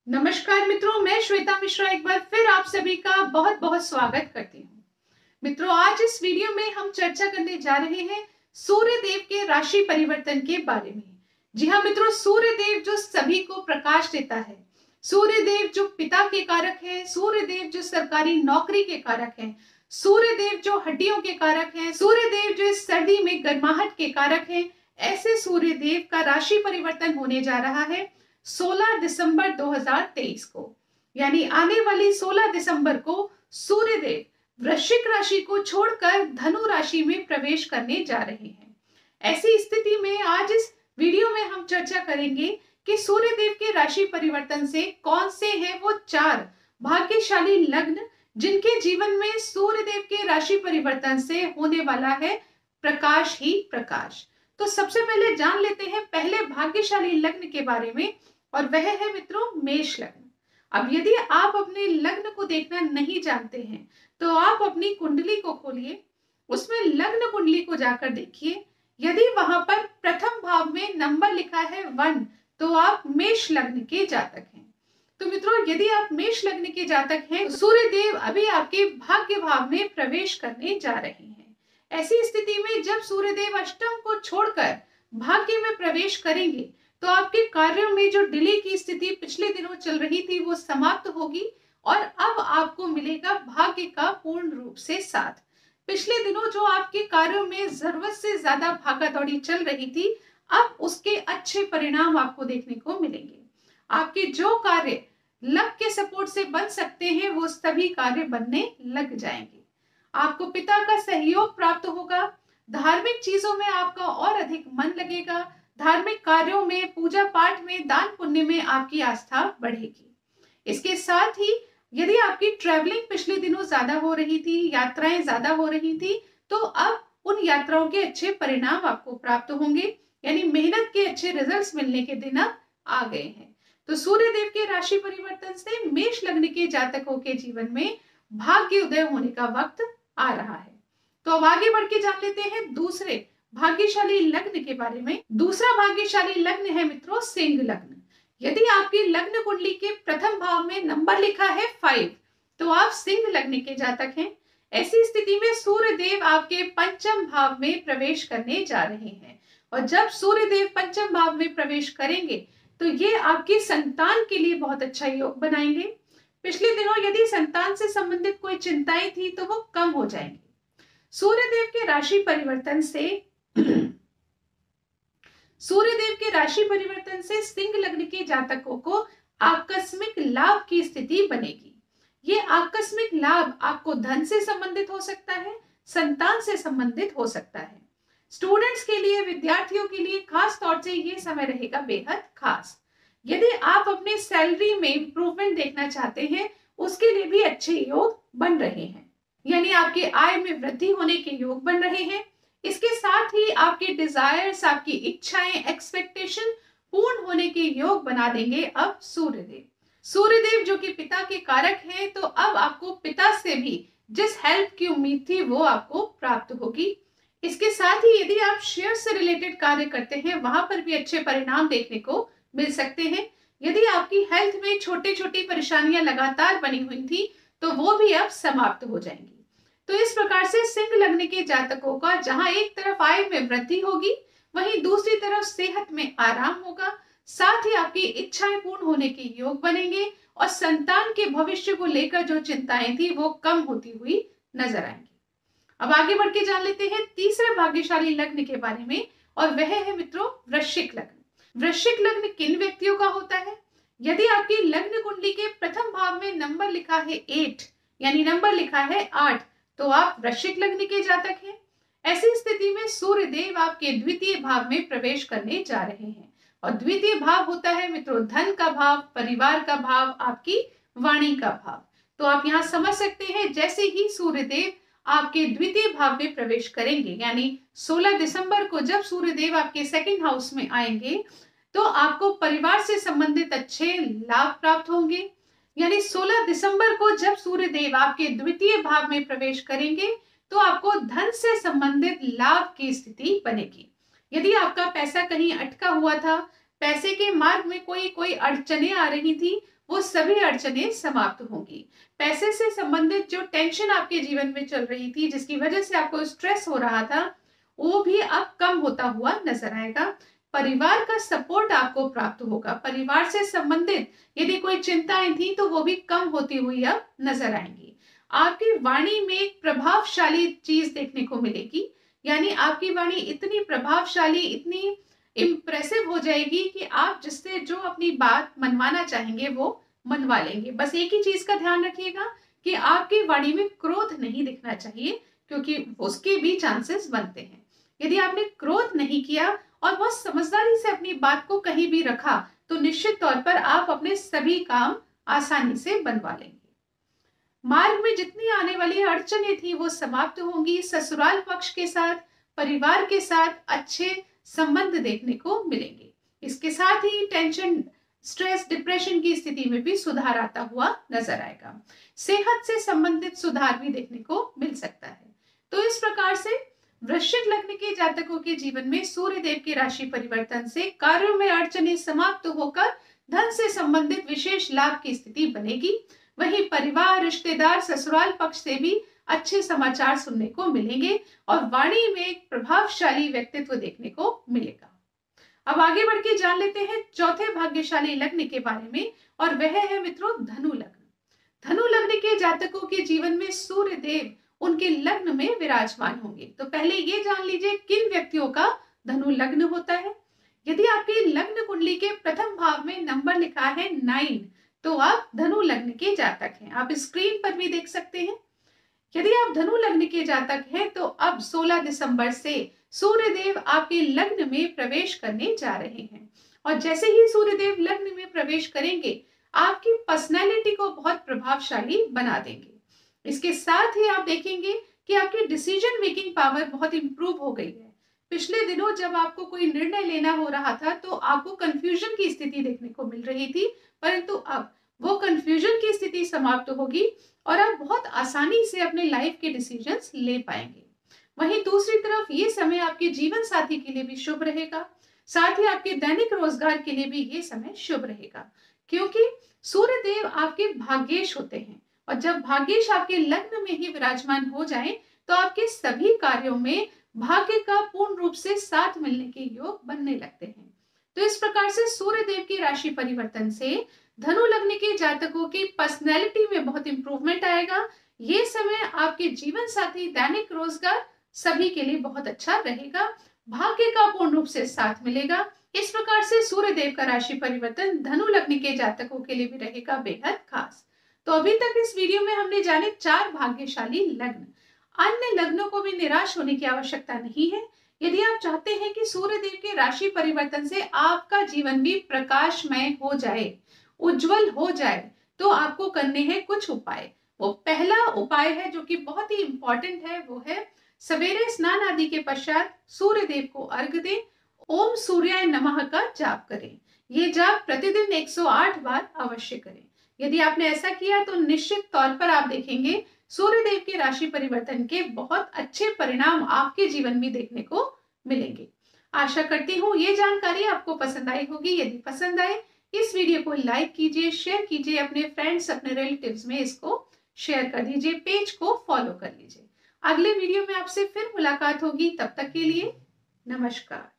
नमस्कार मित्रों, मैं श्वेता मिश्रा एक बार फिर आप सभी का बहुत बहुत स्वागत करती हूँ। मित्रों, आज इस वीडियो में हम चर्चा करने जा रहे हैं सूर्य देव के राशि परिवर्तन के बारे में। जी हाँ मित्रों, सूर्य देव जो सभी को प्रकाश देता है, सूर्य देव जो पिता के कारक है, सूर्य देव जो सरकारी नौकरी के कारक है, सूर्य देव जो हड्डियों के कारक है, सूर्य देव जो इस सर्दी में गर्माहट के कारक है, ऐसे सूर्य देव का राशि परिवर्तन होने जा रहा है 16 दिसंबर 2023 को। यानी आने वाली 16 दिसंबर को सूर्य देव वृश्चिक राशि को छोड़कर धनु राशि में प्रवेश करने जा रहे हैं। ऐसी स्थिति में आज इस वीडियो में हम चर्चा करेंगे कि सूर्य देव के राशि परिवर्तन से कौन से हैं वो 4 भाग्यशाली लग्न जिनके जीवन में सूर्य देव के राशि परिवर्तन से होने वाला है प्रकाश ही प्रकाश। तो सबसे पहले जान लेते हैं पहले भाग्यशाली लग्न के बारे में, और वह है मित्रों मेष लग्न। अब यदि आप अपने लग्न को देखना नहीं जानते हैं तो आप अपनी कुंडली को खोलिए, उसमें लग्न कुंडली को जाकर देखिए। यदि वहां पर प्रथम भाव में नंबर लिखा है 1 तो आप मेष लग्न के जातक हैं। तो मित्रों, यदि आप मेष लग्न के जातक हैं, सूर्य देव अभी आपके भाग्य भाव में प्रवेश करने जा रहे हैं। ऐसी स्थिति में जब सूर्य देव अष्टम को छोड़कर भाग्य में प्रवेश करेंगे तो आपके कार्यों में जो डिले की स्थिति पिछले दिनों चल रही थी वो समाप्त होगी और अब आपको मिलेगा भाग्य का पूर्ण रूप से साथ। पिछले दिनों जो आपके कार्यों में जरूरत से ज्यादा भागा दौड़ी चल रही थी, अब उसके अच्छे परिणाम आपको देखने को मिलेंगे। आपके जो कार्य लक के सपोर्ट से बन सकते हैं वो सभी कार्य बनने लग जाएंगे। आपको पिता का सहयोग प्राप्त होगा, धार्मिक चीजों में आपका और अधिक मन लगेगा, धार्मिक कार्यों में, पूजा पाठ में, दान पुण्य में आपकी आस्था बढ़ेगी। इसके साथ ही यदि आपकी ट्रैवलिंग पिछले दिनों ज्यादा हो रही थी, यात्राएं ज्यादा हो रही थी, तो अब उन यात्राओं के अच्छे परिणाम आपको प्राप्त होंगे। यानी मेहनत के अच्छे रिजल्ट्स मिलने के दिन अब आ गए हैं। तो सूर्य देव के राशि परिवर्तन से मेष लग्न के जातकों के जीवन में भाग्य उदय होने का वक्त आ रहा है। तो अब आगे बढ़ के जान लेते हैं दूसरे भाग्यशाली लग्न के बारे में। दूसरा भाग्यशाली लग्न है मित्रों सिंह लग्न। यदि आपकी लग्न कुंडली के प्रथम भाव में नंबर लिखा है 5 तो आप सिंह लग्न के जातक हैं। ऐसी स्थिति में सूर्य देव आपके पंचम भाव में प्रवेश करने जा रहे हैं, और जब सूर्य देव पंचम भाव में प्रवेश करेंगे तो ये आपकी संतान के लिए बहुत अच्छा योग बनाएंगे। पिछले दिनों यदि संतान से संबंधित कोई चिंताएं थी तो वो कम हो जाएंगी। सूर्य देव के राशि परिवर्तन से सूर्य देव के राशि परिवर्तन से सिंह लग्न के जातकों को आकस्मिक लाभ की स्थिति बनेगी। ये आकस्मिक लाभ आपको धन से संबंधित हो सकता है, संतान से संबंधित हो सकता है। स्टूडेंट्स के लिए, विद्यार्थियों के लिए खास तौर से ये समय रहेगा बेहद खास। यदि आप अपने सैलरी में इंप्रूवमेंट देखना चाहते हैं, उसके लिए भी अच्छे योग बन रहे हैं। यानी आपके आय में वृद्धि होने के योग बन रहे हैं। इसके साथ ही आपके डिजायर्स, आपकी इच्छाएं, एक्सपेक्टेशन पूर्ण होने के योग बना देंगे अब सूर्यदेव। सूर्यदेव जो कि पिता के कारक हैं, तो अब आपको पिता से भी जिस हेल्प की उम्मीद थी वो आपको प्राप्त होगी। इसके साथ ही यदि आप शेयर से रिलेटेड कार्य करते हैं, वहां पर भी अच्छे परिणाम देखने को मिल सकते हैं। यदि आपकी हेल्थ में छोटी छोटी परेशानियां लगातार बनी हुई थी तो वो भी अब समाप्त हो जाएंगी। तो इस प्रकार से सिंह लग्न के जातकों का जहां एक तरफ आय में वृद्धि होगी, वहीं दूसरी तरफ सेहत में आराम होगा, साथ ही आपकी इच्छाएं पूर्ण होने के योग बनेंगे और संतान के भविष्य को लेकर जो चिंताएं थी वो कम होती हुई नजर आएंगी। अब आगे बढ़ के जान लेते हैं तीसरे भाग्यशाली लग्न के बारे में, और वह है मित्रों वृश्चिक लग्न। वृश्चिक लग्न किन व्यक्तियों का होता है? यदि आपकी लग्न कुंडली के प्रथम भाव में नंबर लिखा है 8, यानी नंबर लिखा है 8, तो आप वृश्चिक लग्न के जातक हैं। ऐसी स्थिति में सूर्य देव आपके द्वितीय भाव में प्रवेश करने जा रहे हैं, और द्वितीय भाव होता है मित्रों धन का भाव, परिवार का भाव, आपकी वाणी का भाव। तो आप यहाँ समझ सकते हैं, जैसे ही सूर्य देव आपके द्वितीय भाव में प्रवेश करेंगे, यानी 16 दिसंबर को जब सूर्य देव आपके सेकंड हाउस में आएंगे, तो आपको परिवार से संबंधित अच्छे लाभ प्राप्त होंगे। यानी 16 दिसंबर को जब सूर्य देव आपके द्वितीय भाव में प्रवेश करेंगे तो आपको धन से संबंधित लाभ की स्थिति बनेगी। यदि आपका पैसा कहीं अटका हुआ था, पैसे के मार्ग में कोई अड़चने आ रही थी, वो सभी अड़चनें समाप्त होंगी। पैसे से संबंधित जो टेंशन आपके जीवन में चल रही थी, जिसकी वजह से आपको स्ट्रेस हो रहा था, वो भी अब कम होता हुआ नजर आएगा। परिवार का सपोर्ट आपको प्राप्त होगा। परिवार से संबंधित यदि कोई चिंताएं थी तो वो भी कम होती हुई अब नजर आएंगी। आपकी वाणी में एक प्रभावशाली चीज देखने को मिलेगी, यानी आपकी वाणी इतनी प्रभावशाली, इतनी इम्प्रेसिव हो जाएगी कि आप जिससे जो अपनी बात मनवाना चाहेंगे वो मनवा लेंगे। बस एक ही चीज का ध्यान रखिएगा कि आपकी वाणी में क्रोध नहीं दिखना चाहिए, क्योंकि उसके भी चांसेस बनते हैं। यदि आपने क्रोध नहीं किया और बहुत समझदारी से अपनी बात को कहीं भी रखा तो निश्चित तौर पर आप अपने सभी काम आसानी से बनवा लेंगे। मार्ग में जितनी आने वाली अड़चनें थी वो समाप्त होंगी। ससुराल पक्ष के साथ, परिवार के साथ अच्छे संबंध देखने को मिलेंगे। इसके साथ ही टेंशन, स्ट्रेस, डिप्रेशन की स्थिति में भी सुधार आता हुआ नजर आएगा। सेहत से संबंधित सुधार भी देखने को मिल सकता है। तो इस प्रकार से वृश्चिक लग्न के जातकों के जीवन में सूर्य देव के राशि परिवर्तन से कार्यों में अड़चनें समाप्त होकर धन से संबंधित विशेष लाभ की स्थिति बनेगी। वहीं परिवार, रिश्तेदार, ससुराल पक्ष से भी अच्छे समाचार सुनने को मिलेंगे और वाणी में एक प्रभावशाली व्यक्तित्व देखने को मिलेगा। अब आगे बढ़ के जान लेते हैं चौथे भाग्यशाली लग्न के बारे में, और वह है मित्रों धनु लग्न। धनु लग्न के जातकों के जीवन में सूर्य देव उनके लग्न में विराजमान होंगे। तो पहले ये जान लीजिए किन व्यक्तियों का धनु लग्न होता है। यदि आपकी लग्न कुंडली के प्रथम भाव में नंबर लिखा है 9, तो आप धनु लग्न के जातक हैं। आप स्क्रीन पर भी देख सकते हैं। यदि आप धनु लग्न के जातक हैं तो अब 16 दिसंबर से सूर्य देव आपके लग्न में प्रवेश करने जा रहे हैं, और जैसे ही सूर्य देव लग्न में प्रवेश करेंगे आपकी पर्सनैलिटी को बहुत प्रभावशाली बना देंगे। इसके साथ ही आप देखेंगे कि आपकी डिसीजन मेकिंग पावर बहुत इंप्रूव हो गई है। पिछले दिनों जब आपको कोई निर्णय लेना हो रहा था तो आपको कंफ्यूजन की स्थिति देखने को मिल रही थी, परंतु अब वो कंफ्यूजन की स्थिति समाप्त होगी और आप बहुत आसानी से अपने लाइफ के डिसीजंस ले पाएंगे। वहीं दूसरी तरफ ये समय आपके जीवन साथी के लिए भी शुभ रहेगा, साथ ही आपके दैनिक रोजगार के लिए भी ये समय शुभ रहेगा, क्योंकि सूर्य देव आपके भाग्येश होते हैं, और जब भाग्येश आपके लग्न में ही विराजमान हो जाए तो आपके सभी कार्यों में भाग्य का पूर्ण रूप से साथ मिलने के योग बनने लगते हैं। तो इस प्रकार से सूर्य देव की राशि परिवर्तन से धनु लग्न के जातकों की पर्सनैलिटी में बहुत इंप्रूवमेंट आएगा। ये समय आपके जीवन साथी, दैनिक रोजगार सभी के लिए बहुत अच्छा रहेगा। भाग्य का पूर्ण रूप से साथ मिलेगा। इस प्रकार से सूर्य देव का राशि परिवर्तन धनु लग्न के जातकों के लिए भी रहेगा बेहद खास। तो अभी तक इस वीडियो में हमने जाने 4 भाग्यशाली लग्न। अन्य लग्नों को भी निराश होने की आवश्यकता नहीं है। यदि आप चाहते हैं कि सूर्य देव के राशि परिवर्तन से आपका जीवन भी प्रकाशमय हो जाए, उज्जवल हो जाए, तो आपको करने हैं कुछ उपाय। वो पहला उपाय है जो कि बहुत ही इंपॉर्टेंट है, वो है सवेरे स्नान आदि के पश्चात सूर्य देव को अर्घ दें, ओम सूर्याय नमः का जाप करें। ये जाप प्रतिदिन 108 बार अवश्य करें। यदि आपने ऐसा किया तो निश्चित तौर पर आप देखेंगे सूर्य देव के राशि परिवर्तन के बहुत अच्छे परिणाम आपके जीवन में देखने को मिलेंगे। आशा करती हूँ ये जानकारी आपको पसंद आई होगी। यदि पसंद आए इस वीडियो को लाइक कीजिए, शेयर कीजिए, अपने फ्रेंड्स, अपने रिलेटिव्स में इसको शेयर कर दीजिए, पेज को फॉलो कर लीजिए। अगले वीडियो में आपसे फिर मुलाकात होगी। तब तक के लिए नमस्कार।